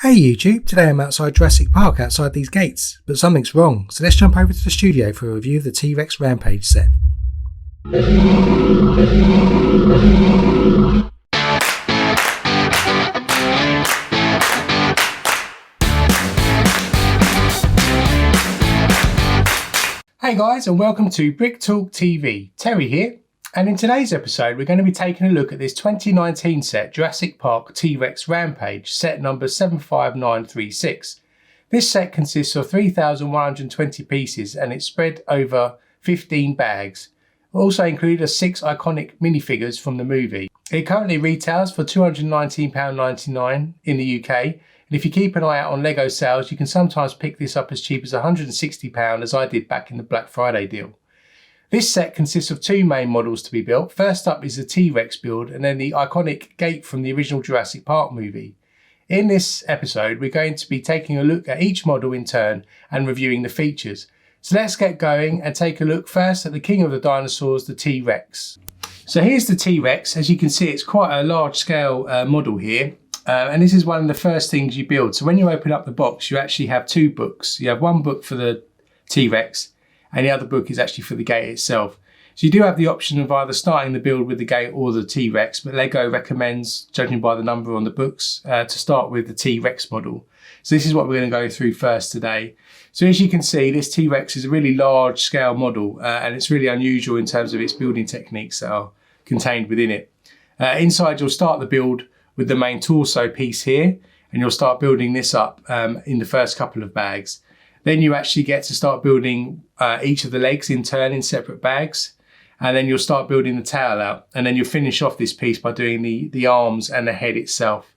Hey YouTube, today I'm outside Jurassic Park outside these gates, but something's wrong, so let's jump over to the studio for a review of the T-Rex Rampage set. Hey guys, and welcome to Brick Talk TV. Terry here, and in today's episode we're going to be taking a look at this 2019 set Jurassic Park T-Rex Rampage, set number 75936. This set consists of 3,120 pieces and it's spread over 15 bags. It also included 6 iconic minifigures from the movie. It currently retails for £219.99 in the UK, and if you keep an eye out on Lego sales, you can sometimes pick this up as cheap as £160, as I did back in the Black Friday deal. This set consists of 2 main models to be built. First up is the T-Rex build, and then the iconic gate from the original Jurassic Park movie. In this episode, we're going to be taking a look at each model in turn and reviewing the features. So let's get going and take a look first at the king of the dinosaurs, the T-Rex. So here's the T-Rex. As you can see, it's quite a large scale model here. And this is one of the first things you build. So when you open up the box, you actually have 2 books. You have one book for the T-Rex, and the other book is actually for the gate itself. So you do have the option of either starting the build with the gate or the T-Rex, but Lego recommends, judging by the number on the books, to start with the T-Rex model. So this is what we're going to go through first today. So as you can see, this T-Rex is a really large scale model, and it's really unusual in terms of its building techniques that are contained within it. Inside, you'll start the build with the main torso piece here, and you'll start building this up in the first couple of bags. Then you actually get to start building each of the legs in turn in separate bags, and then you'll start building the tail out, and then you'll finish off this piece by doing the arms and the head itself.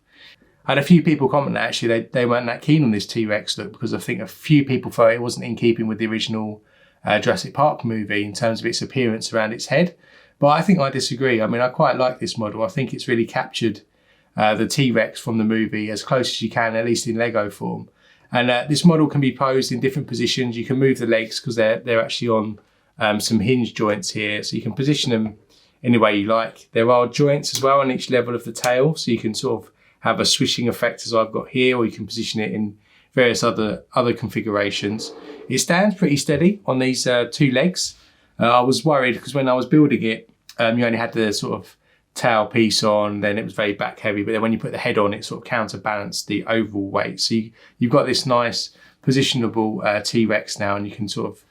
I had a few people comment that actually they weren't that keen on this T-Rex look, because I think a few people thought it wasn't in keeping with the original Jurassic Park movie in terms of its appearance around its head. But I think I disagree. I mean, I quite like this model. I think it's really captured the T-Rex from the movie as close as you can, at least in Lego form. And this model can be posed in different positions. You can move the legs because they're actually on some hinge joints here, so you can position them any way you like. There are joints as well on each level of the tail, so you can sort of have a swishing effect as I've got here, or you can position it in various other configurations. It stands pretty steady on these 2 legs. I was worried because when I was building it, you only had the sort of tail piece on, then it was very back heavy, but then when you put the head on, it sort of counterbalanced the overall weight. So you've got this nice positionable T-Rex now, and you can sort of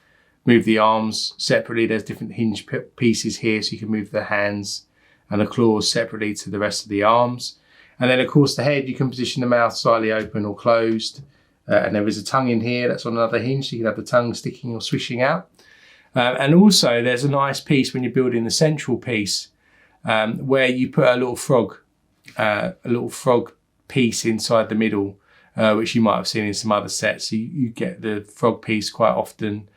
move the arms separately. There's different hinge pieces here, so you can move the hands and the claws separately to the rest of the arms. And then of course the head, you can position the mouth slightly open or closed, and there is a tongue in here that's on another hinge, so you can have the tongue sticking or swishing out. And also there's a nice piece when you're building the central piece, where you put a little frog piece inside the middle, which you might have seen in some other sets. So you get the frog piece quite often.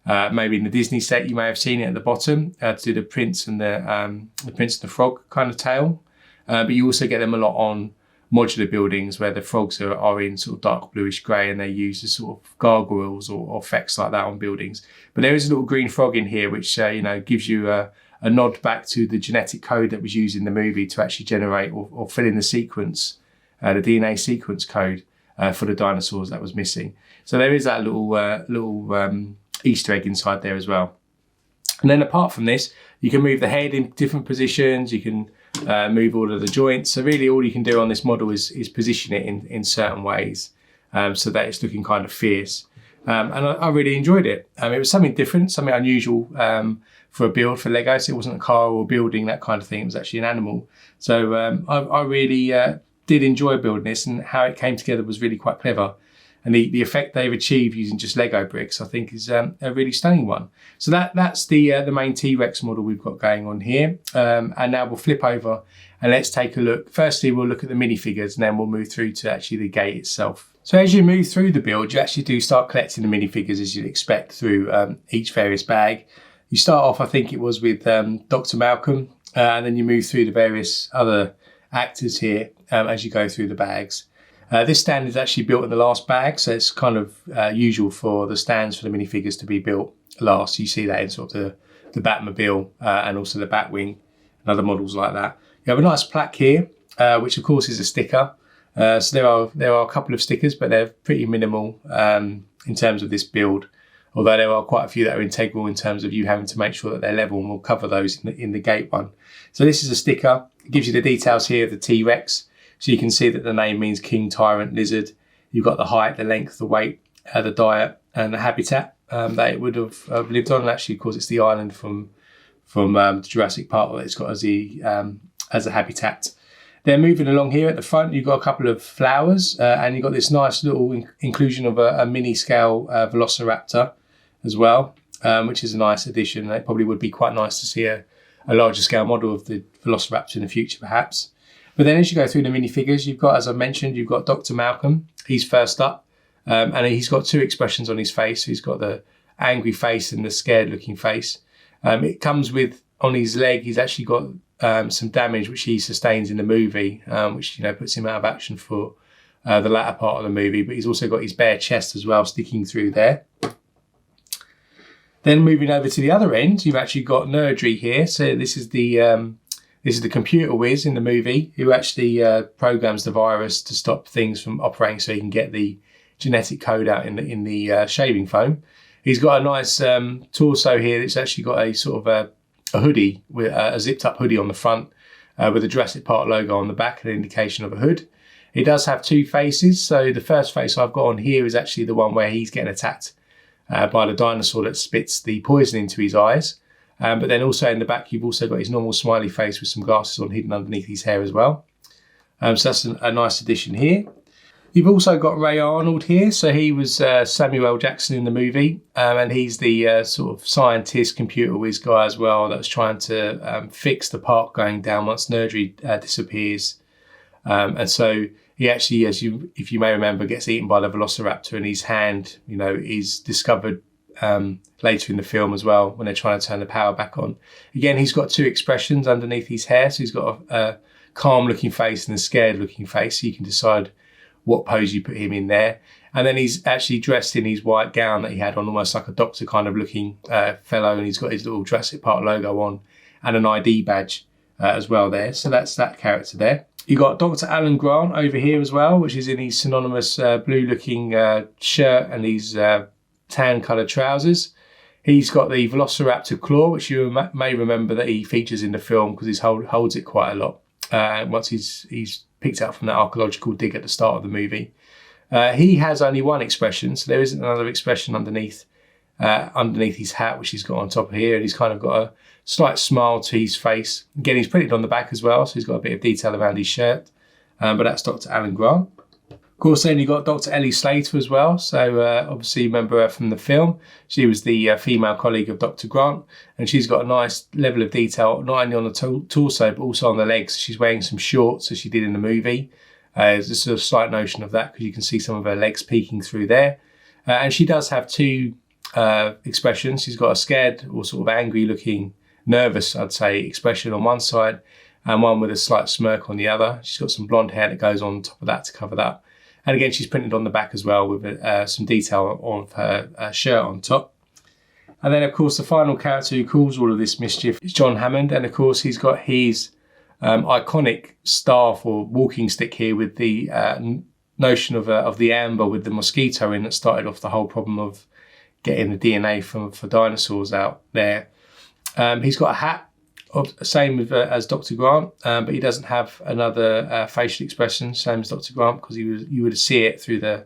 Maybe in the Disney set you may have seen it at the bottom to do the prince and the frog kind of tail. But you also get them a lot on modular buildings where the frogs are in sort of dark bluish grey, and they're used as sort of gargoyles or effects like that on buildings. But there is a little green frog in here which gives you a nod back to the genetic code that was used in the movie to actually generate or fill in the sequence, the DNA sequence code for the dinosaurs that was missing. So there is that little Easter egg inside there as well. And then apart from this, you can move the head in different positions. You can move all of the joints. So really all you can do on this model is position it in certain ways, so that it's looking kind of fierce. And I really enjoyed it. It was something different, something unusual for a build for Lego. So it wasn't a car or a building, that kind of thing. It was actually an animal. So I really did enjoy building this, and how it came together was really quite clever. And the effect they've achieved using just Lego bricks, I think, is a really stunning one. So that's the main T-Rex model we've got going on here. And now we'll flip over and let's take a look. Firstly, we'll look at the minifigures, and then we'll move through to actually the gate itself. So as you move through the build, you actually do start collecting the minifigures as you'd expect through each various bag. You start off, I think it was with Dr. Malcolm, and then you move through the various other actors here as you go through the bags. This stand is actually built in the last bag, so it's kind of usual for the stands for the minifigures to be built last. You see that in sort of the Batmobile and also the Batwing and other models like that. You have a nice plaque here, which of course is a sticker. So there are a couple of stickers, but they're pretty minimal in terms of this build. Although there are quite a few that are integral in terms of you having to make sure that they're level, and we'll cover those in the gate one. So this is a sticker. It gives you the details here of the T-Rex. So you can see that the name means King Tyrant Lizard. You've got the height, the length, the weight, the diet, and the habitat that it would have lived on. And actually, of course, it's the island from Jurassic Park that it's got as a habitat. Then moving along here at the front, you've got a couple of flowers, and you've got this nice little inclusion of a mini scale Velociraptor as well, which is a nice addition. It probably would be quite nice to see a larger scale model of the Velociraptor in the future, perhaps. But then as you go through the minifigures, you've got, as I mentioned, you've got Dr. Malcolm. He's first up, and he's got two expressions on his face. So he's got the angry face and the scared looking face. It comes with, on his leg, he's actually got some damage which he sustains in the movie, which puts him out of action for the latter part of the movie. But he's also got his bare chest as well sticking through there. Then moving over to the other end, you've actually got Nerdry here. So this is the computer whiz in the movie who actually programs the virus to stop things from operating, so he can get the genetic code out in the shaving foam. He's got a nice torso here that's actually got a sort of a hoodie, with a zipped up hoodie on the front with a Jurassic Park logo on the back, an indication of a hood. He does have two faces. So the first face I've got on here is actually the one where he's getting attacked by the dinosaur that spits the poison into his eyes. But then also in the back, you've also got his normal smiley face with some glasses on hidden underneath his hair as well. So that's a nice addition here. You've also got Ray Arnold here. So he was Samuel L. Jackson in the movie. And he's the sort of scientist, computer whiz guy as well that's trying to fix the park going down once Nerdry disappears. And so he actually, if you may remember, gets eaten by the Velociraptor, and his hand, is discovered later in the film as well when they're trying to turn the power back on. Again, he's got two expressions underneath his hair. So he's got a calm looking face and a scared looking face. So you can decide what pose you put him in there. And then he's actually dressed in his white gown that he had on, almost like a doctor kind of looking fellow. And he's got his little Jurassic Park logo on and an ID badge as well there. So that's that character there. You got Dr. Alan Grant over here as well, which is in his synonymous blue looking shirt and his tan coloured trousers. He's got the Velociraptor claw, which you may remember that he features in the film because he holds it quite a lot once he's picked out from that archaeological dig at the start of the movie. He has only one expression, so there isn't another expression underneath his hat, which he's got on top of here, and he's kind of got a slight smile to his face. Again, he's printed on the back as well, so he's got a bit of detail around his shirt, but that's Dr. Alan Grant. Of course, then you've got Dr. Ellie Slater as well. So obviously you remember her from the film. She was the female colleague of Dr. Grant, and she's got a nice level of detail, not only on the torso, but also on the legs. She's wearing some shorts as she did in the movie. There's just a slight notion of that because you can see some of her legs peeking through there. And she does have two expressions. She's got a scared or sort of angry looking, nervous, I'd say, expression on one side, and one with a slight smirk on the other. She's got some blonde hair that goes on top of that to cover that. And again, she's printed on the back as well with some detail on her shirt on top. And then, of course, the final character who caused all of this mischief is John Hammond. And, of course, he's got his iconic staff or walking stick here with the notion of the amber with the mosquito in that started off the whole problem of getting the DNA for dinosaurs out there. He's got a hat, same as Dr. Grant, but he doesn't have another facial expression, same as Dr. Grant, because you would see it through the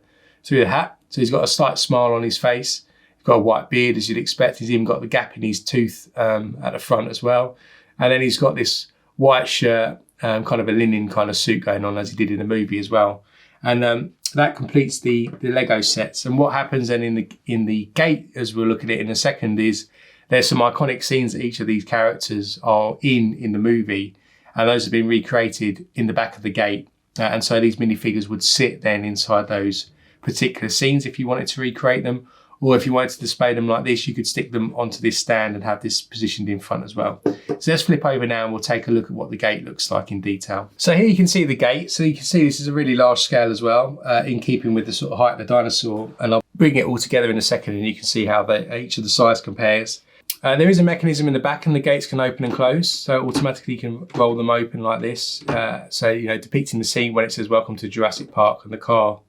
hat. So he's got a slight smile on his face. He's got a white beard, as you'd expect. He's even got the gap in his tooth at the front as well. And then he's got this white shirt, kind of a linen kind of suit going on, as he did in the movie as well. And that completes the Lego sets. And what happens then in the gate, as we'll look at it in a second, is there's some iconic scenes that each of these characters are in the movie, and those have been recreated in the back of the gate. And so these minifigures would sit then inside those particular scenes if you wanted to recreate them, or if you wanted to display them like this, you could stick them onto this stand and have this positioned in front as well. So let's flip over now and we'll take a look at what the gate looks like in detail. So here you can see the gate. So you can see this is a really large scale as well, in keeping with the sort of height of the dinosaur. And I'll bring it all together in a second and you can see how each of the size compares. There is a mechanism in the back, and the gates can open and close, so automatically you can roll them open like this. So, you know, depicting the scene when it says "Welcome to Jurassic Park" and the car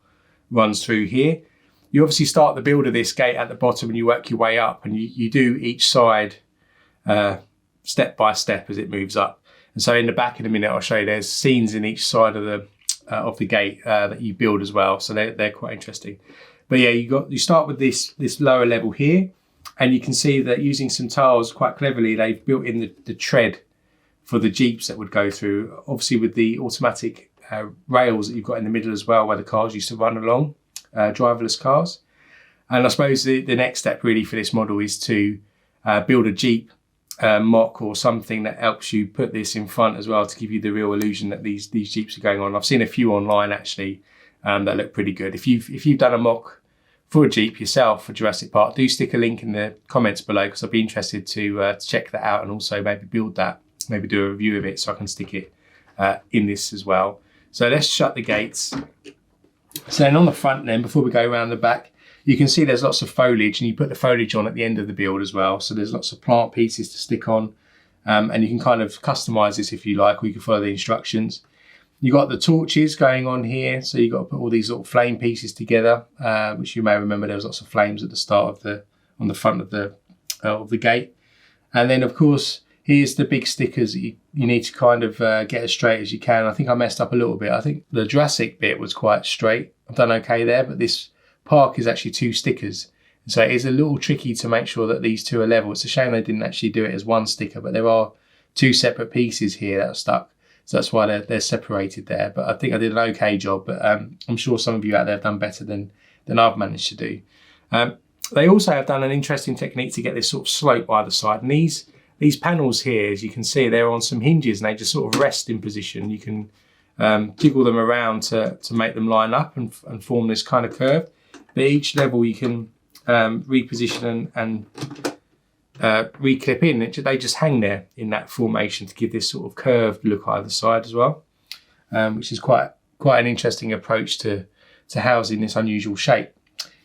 runs through here. You obviously start the build of this gate at the bottom and you work your way up, and you do each side step by step as it moves up. And so in the back in a minute I'll show you there's scenes in each side of the gate that you build as well, so they're quite interesting. But yeah, you start with this lower level here. And you can see that using some tiles quite cleverly, they've built in the tread for the Jeeps that would go through. Obviously with the automatic rails that you've got in the middle as well, where the cars used to run along, driverless cars. And I suppose the next step really for this model is to build a Jeep mock or something that helps you put this in front as well to give you the real illusion that these Jeeps are going on. I've seen a few online actually that look pretty good. If you've done a mock for a Jeep yourself for Jurassic Park, do stick a link in the comments below, because I'd be interested to check that out and also maybe build that, maybe do a review of it so I can stick it in this as well. So let's shut the gates. So then on the front then, before we go around the back, you can see there's lots of foliage, and you put the foliage on at the end of the build as well. So there's lots of plant pieces to stick on, and you can kind of customize this if you like, or you can follow the instructions. You got the torches going on here, so you got to put all these little flame pieces together, which you may remember there was lots of flames at the start of on the front of the gate. And then of course here's the big stickers that you need to kind of get as straight as you can. I think I messed up a little bit. I think the Jurassic bit was quite straight. I've done okay there, but this park is actually 2 stickers, and so it is a little tricky to make sure that these 2 are level. It's a shame they didn't actually do it as 1 sticker, but there are 2 separate pieces here that are stuck. So that's why they're separated there. But I think I did an okay job. But I'm sure some of you out there have done better than I've managed to do. They also have done an interesting technique to get this sort of slope either side. And these panels here, as you can see, they're on some hinges and they just sort of rest in position. You can jiggle them around to make them line up and form this kind of curve. But each level you can reposition and reclip in. They just hang there in that formation to give this sort of curved look either side as well, which is quite an interesting approach to housing this unusual shape.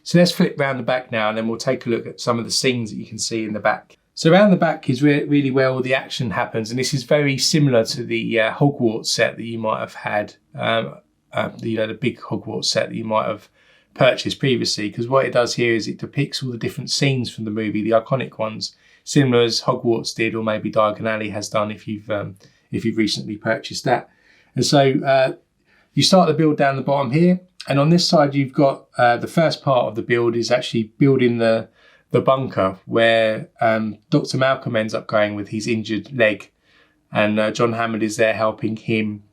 So let's flip round the back now, and then we'll take a look at some of the scenes that you can see in the back. So around the back is really where all the action happens, and this is very similar to the Hogwarts set that you might have had, the big Hogwarts set that you might have purchased previously, because what it does here is it depicts all the different scenes from the movie, the iconic ones, similar as Hogwarts did, or maybe Diagon Alley has done if you've recently purchased that. And so you start the build down the bottom here, and on this side you've got the first part of the build is actually building the bunker where Dr. Malcolm ends up going with his injured leg, and John Hammond is there helping him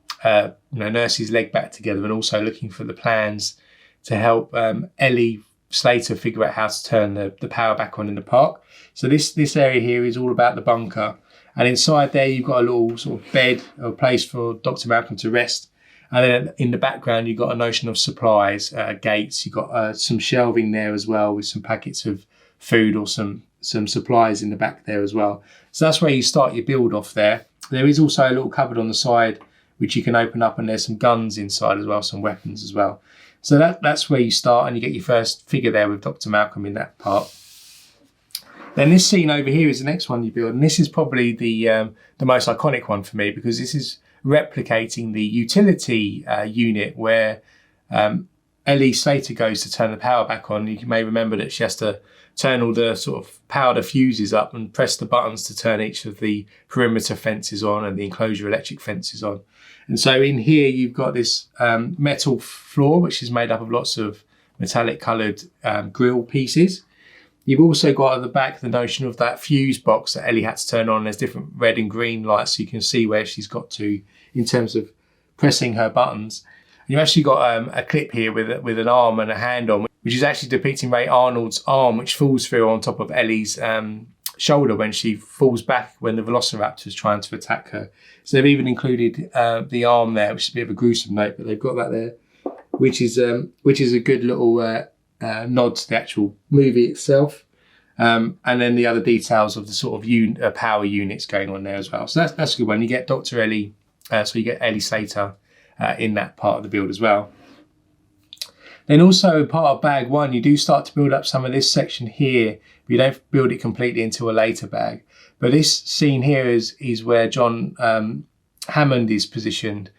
nurse his leg back together, and also looking for the plans to help Ellie Slater figure out how to turn the power back on in the park. So this area here is all about the bunker, and inside there you've got a little sort of bed or place for Dr. Malcolm to rest, and then in the background you've got a notion of supplies, gates. You've got some shelving there as well with some packets of food or some supplies in the back there as well. So that's where you start your build off there. There is also a little cupboard on the side which you can open up, and there's some guns inside as well, some weapons as well. So that's where you start, and you get your first figure there with Dr. Malcolm in that part. Then this scene over here is the next one you build, and this is probably the most iconic one for me, because this is replicating the utility unit where Ellie Slater goes to turn the power back on. You may remember that she has to turn all the sort of power diffusers up and press the buttons to turn each of the perimeter fences on and the enclosure electric fences on. And so in here you've got this metal floor which is made up of lots of metallic coloured grill pieces. You've also got at the back the notion of that fuse box that Ellie had to turn on. There's different red and green lights, so you can see where she's got to in terms of pressing her buttons. And you've actually got a clip here with an arm and a hand on, which is actually depicting Ray Arnold's arm, which falls through on top of Ellie's shoulder when she falls back when the Velociraptor is trying to attack her. So they've even included the arm there, which is a bit of a gruesome note, but they've got that there, which is a good little nod to the actual movie itself. And then the other details of the sort of power units going on there as well. So that's a good one. You get Dr. Ellie, so you get Ellie Slater in that part of the build as well. Then also part of bag 1, you do start to build up some of this section here, but you don't build it completely into a later bag. But this scene here is where John Hammond is positioned,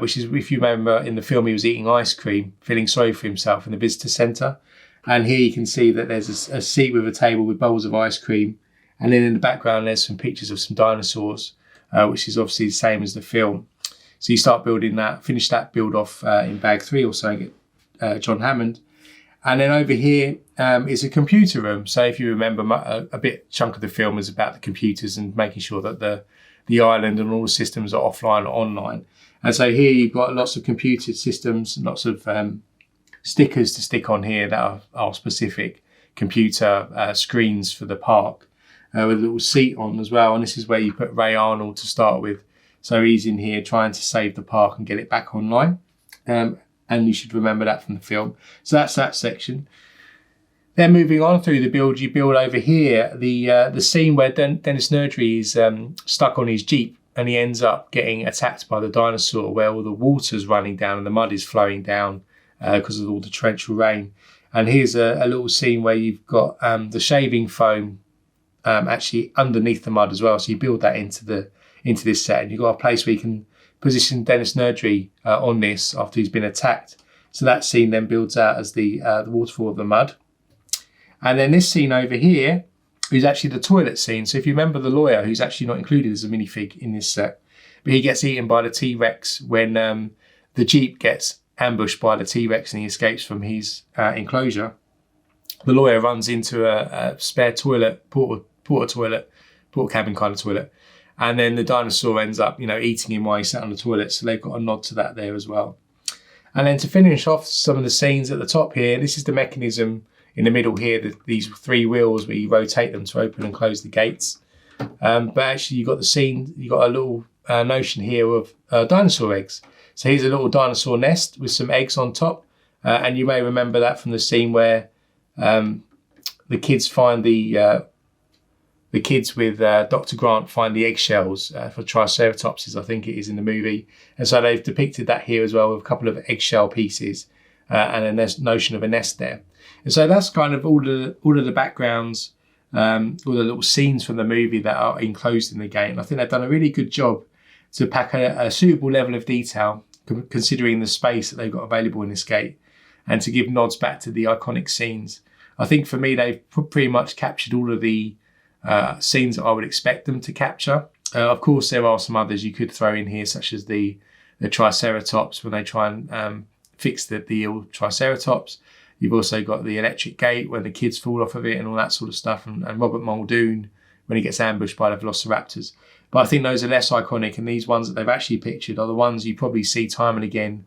which is, if you remember in the film, he was eating ice cream, feeling sorry for himself in the visitor centre. And here you can see that there's a seat with a table with bowls of ice cream. And then in the background, there's some pictures of some dinosaurs, which is obviously the same as the film. So you start building that, finish that build off in bag 3 or so, get John Hammond. And then over here is a computer room. So if you remember, a bit chunk of the film is about the computers and making sure that the island and all the systems are offline or online. And so here you've got lots of computer systems, lots of stickers to stick on here that are specific computer screens for the park, with a little seat on as well. And this is where you put Ray Arnold to start with. So he's in here trying to save the park and get it back online. And you should remember that from the film. So that's that section. Then moving on through the build, you build over here the scene where Dennis Nedry is stuck on his Jeep and he ends up getting attacked by the dinosaur, where all the water's running down and the mud is flowing down because of all the torrential rain. And here's a little scene where you've got the shaving foam actually underneath the mud as well. So you build that into this set, and you've got a place where you can position Dennis Nedry on this after he's been attacked. So that scene then builds out as the waterfall of the mud. And then this scene over here is actually the toilet scene. So if you remember the lawyer, who's actually not included as a minifig in this set, but he gets eaten by the T-Rex when the Jeep gets ambushed by the T-Rex and he escapes from his enclosure. The lawyer runs into a spare toilet, porta cabin kind of toilet. And then the dinosaur ends up, eating him while he's sat on the toilet. So they've got a nod to that there as well. And then to finish off some of the scenes at the top here, this is the mechanism in the middle here, these 3 wheels where you rotate them to open and close the gates. But actually you've got a little notion here of dinosaur eggs. So here's a little dinosaur nest with some eggs on top. And you may remember that from the scene where the kids find the kids with Dr. Grant find the eggshells for Triceratopses, I think it is in the movie. And so they've depicted that here as well with a couple of eggshell pieces and then there's notion of a nest there. And so that's kind of all of the backgrounds, all the little scenes from the movie that are enclosed in the game. I think they've done a really good job to pack a suitable level of detail considering the space that they've got available in this gate, and to give nods back to the iconic scenes. I think for me, they've pretty much captured all of the scenes that I would expect them to capture. Of course, there are some others you could throw in here, such as the Triceratops when they try and fix the ill Triceratops. You've also got the electric gate when the kids fall off of it and all that sort of stuff, and Robert Muldoon when he gets ambushed by the Velociraptors. But I think those are less iconic, and these ones that they've actually pictured are the ones you probably see time and again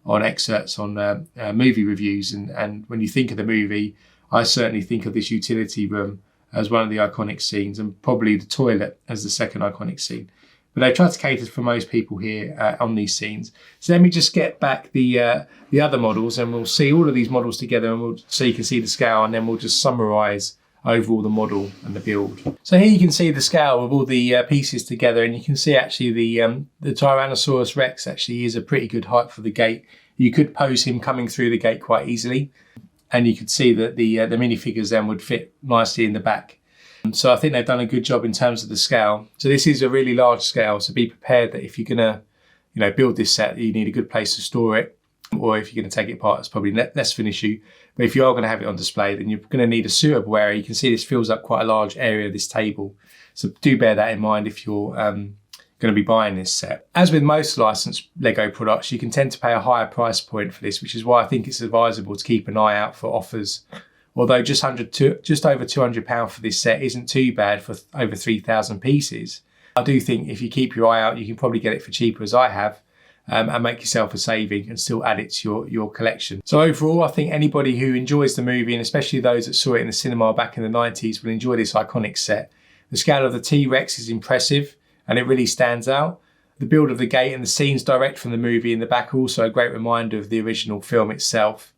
on excerpts on movie reviews. And when you think of the movie, I certainly think of this utility room as one of the iconic scenes, and probably the toilet as the second iconic scene. But they try to cater for most people here on these scenes. So let me just get back the other models, and we'll see all of these models together, and so you can see the scale, and then we'll just summarise overall the model and the build. So here you can see the scale of all the pieces together, and you can see actually the Tyrannosaurus Rex actually is a pretty good height for the gate. You could pose him coming through the gate quite easily, and you could see that the minifigures then would fit nicely in the back. So I think they've done a good job in terms of the scale. So this is a really large scale, so be prepared that if you're gonna build this set, you need a good place to store it, or if you're going to take it apart, it's probably less of an issue. But if you are going to have it on display, then you're going to need a suitable area. You can see this fills up quite a large area of this table. So do bear that in mind if you're going to be buying this set. As with most licensed Lego products, you can tend to pay a higher price point for this, which is why I think it's advisable to keep an eye out for offers. Although just over £200 for this set isn't too bad for over 3,000 pieces, I do think if you keep your eye out, you can probably get it for cheaper, as I have, and make yourself a saving and still add it to your collection. So overall, I think anybody who enjoys the movie, and especially those that saw it in the cinema back in the 90s, will enjoy this iconic set. The scale of the T-Rex is impressive and it really stands out. The build of the gate and the scenes direct from the movie in the back are also a great reminder of the original film itself.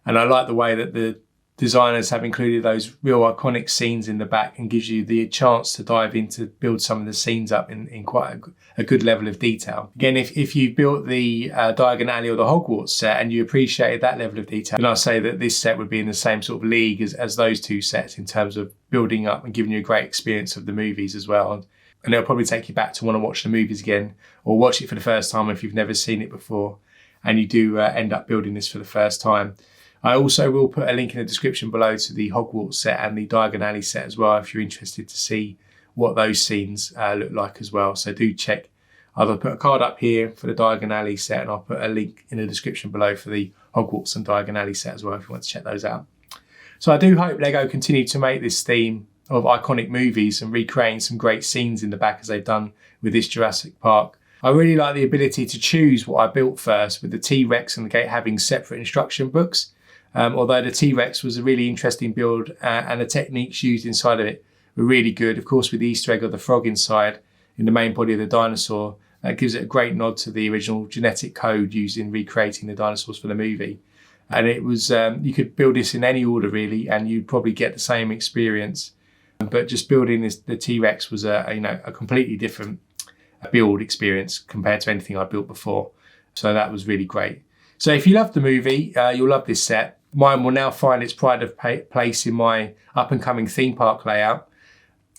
And I like the way that designers have included those real iconic scenes in the back and gives you the chance to dive in to build some of the scenes up in quite a good level of detail. Again, if you built the Diagon Alley or the Hogwarts set and you appreciated that level of detail, then I'll say that this set would be in the same sort of league as those two sets in terms of building up and giving you a great experience of the movies as well. And it'll probably take you back to want to watch the movies again or watch it for the first time if you've never seen it before and you do end up building this for the first time. I also will put a link in the description below to the Hogwarts set and the Diagon Alley set as well if you're interested to see what those scenes look like as well. So do check. I'll put a card up here for the Diagon Alley set and I'll put a link in the description below for the Hogwarts and Diagon Alley set as well if you want to check those out. So I do hope LEGO continue to make this theme of iconic movies and recreating some great scenes in the back as they've done with this Jurassic Park. I really like the ability to choose what I built first, with the T-Rex and the gate having separate instruction books. Although the T-Rex was a really interesting build and the techniques used inside of it were really good. Of course, with the Easter egg of the frog inside in the main body of the dinosaur, that gives it a great nod to the original genetic code used in recreating the dinosaurs for the movie. And it was, you could build this in any order really, and you'd probably get the same experience. But just building the T-Rex was a completely different build experience compared to anything I built before. So that was really great. So if you love the movie, you'll love this set. Mine will now find its pride of place in my up and coming theme park layout.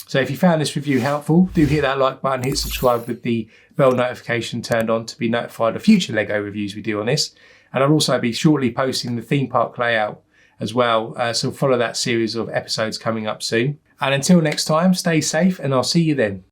So if you found this review helpful, do hit that like button, hit subscribe with the bell notification turned on to be notified of future LEGO reviews we do on this. And I'll also be shortly posting the theme park layout as well. So follow that series of episodes coming up soon. And until next time, stay safe and I'll see you then.